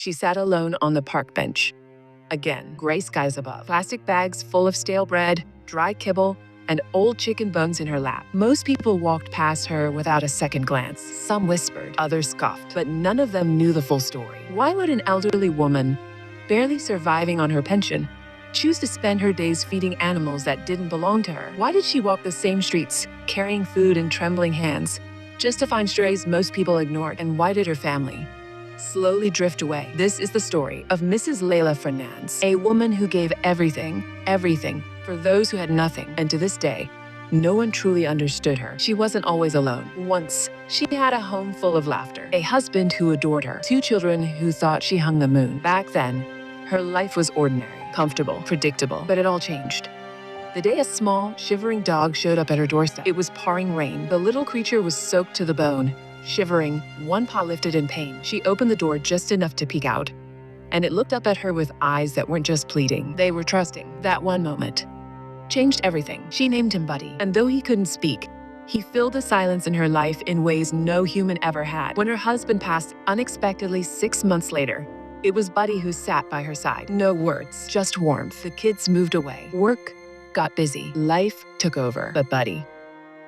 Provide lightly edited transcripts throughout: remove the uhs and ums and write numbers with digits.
She sat alone on the park bench. Again, gray skies above, plastic bags full of stale bread, dry kibble, and old chicken bones in her lap. Most people walked past her without a second glance. Some whispered, others scoffed, but none of them knew the full story. Why would an elderly woman, barely surviving on her pension, choose to spend her days feeding animals that didn't belong to her? Why did she walk the same streets, carrying food in trembling hands, just to find strays most people ignored? And why did her family slowly drift away? This is the story of Mrs. Layla Fernandez, a woman who gave everything for those who had nothing. And to this day, no one truly understood her. She wasn't always alone. Once, she had a home full of laughter, a husband who adored her, 2 children who thought she hung the moon. Back then, her life was ordinary, comfortable, predictable, but it all changed the day a small, shivering dog showed up at her doorstep. It was pouring rain. The little creature was soaked to the bone, shivering, one paw lifted in pain. She opened the door just enough to peek out, and it looked up at her with eyes that weren't just pleading. They were trusting. That one moment changed everything. She named him Buddy, and though he couldn't speak, he filled the silence in her life in ways no human ever had. When her husband passed unexpectedly 6 months later, it was Buddy who sat by her side. No words, just warmth. The kids moved away. Work got busy. Life took over. But Buddy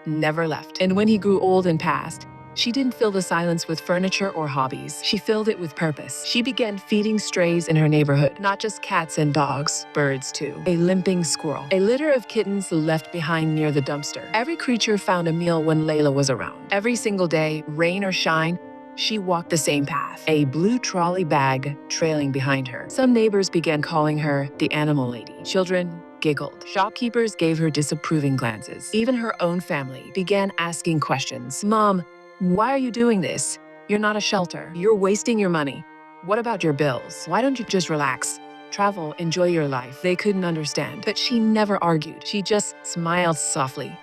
never left. And when he grew old and passed, she didn't fill the silence with furniture or hobbies. She filled it with purpose. She began feeding strays in her neighborhood, not just cats and dogs, birds too. A limping squirrel, a litter of kittens left behind near the dumpster. Every creature found a meal when Layla was around. Every single day, rain or shine, she walked the same path, a blue trolley bag trailing behind her. Some neighbors began calling her the animal lady. Children giggled. Shopkeepers gave her disapproving glances. Even her own family began asking questions. Mom, why are you doing this? You're not a shelter. You're wasting your money. What about your bills? Why don't you just relax? Travel, enjoy your life. They couldn't understand, but she never argued. She just smiled softly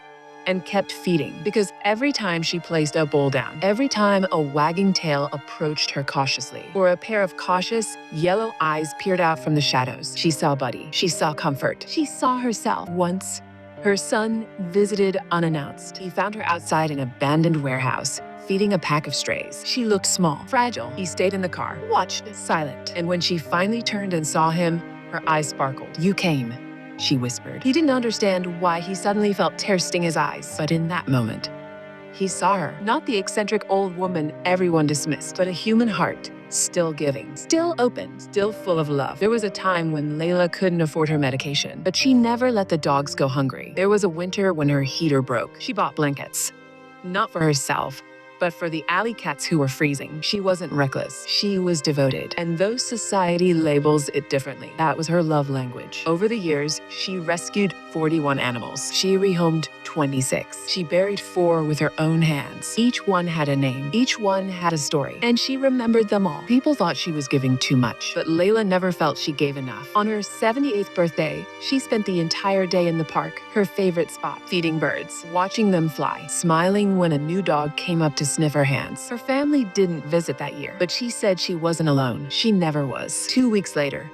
and kept feeding, because every time she placed a bowl down, every time a wagging tail approached her cautiously, or a pair of cautious, yellow eyes peered out from the shadows, she saw Buddy. She saw comfort. She saw herself. Once, her son visited unannounced. He found her outside an abandoned warehouse, feeding a pack of strays. She looked small, fragile. He stayed in the car, watched, silent. And when she finally turned and saw him, her eyes sparkled. "You came," she whispered. He didn't understand why he suddenly felt tears sting his eyes. But in that moment, he saw her. Not the eccentric old woman everyone dismissed, but a human heart, still giving, still open, still full of love. There was a time when Layla couldn't afford her medication, but she never let the dogs go hungry. There was a winter when her heater broke. She bought blankets, not for herself, but for the alley cats who were freezing. She wasn't reckless. She was devoted. And though society labels it differently, that was her love language. Over the years, she rescued 41 animals. She rehomed 26. She buried 4 with her own hands. Each one had a name. Each one had a story. And she remembered them all. People thought she was giving too much, but Layla never felt she gave enough. On her 78th birthday, she spent the entire day in the park, her favorite spot, feeding birds, watching them fly, smiling when a new dog came up to sniff her hands. Her family didn't visit that year, but she said she wasn't alone. She never was. 2 weeks later,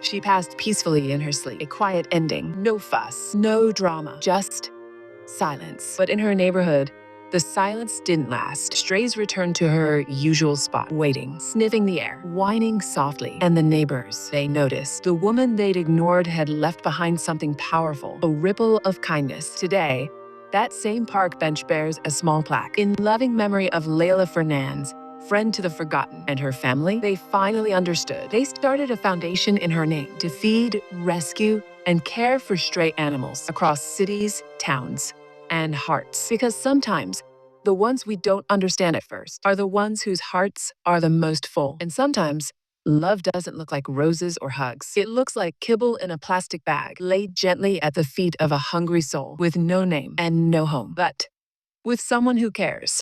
she passed peacefully in her sleep. A quiet ending. No fuss, no drama, just silence. But in her neighborhood, the silence didn't last. Strays returned to her usual spot, waiting, sniffing the air, whining softly. And the neighbors, they noticed. The woman they'd ignored had left behind something powerful, a ripple of kindness. Today, that same park bench bears a small plaque in loving memory of Layla Fernandez, friend to the forgotten. And her family, they finally understood. They started a foundation in her name to feed, rescue, and care for stray animals across cities, towns, and hearts. Because sometimes, the ones we don't understand at first are the ones whose hearts are the most full. And sometimes, love doesn't look like roses or hugs. It looks like kibble in a plastic bag, laid gently at the feet of a hungry soul with no name and no home, but with someone who cares.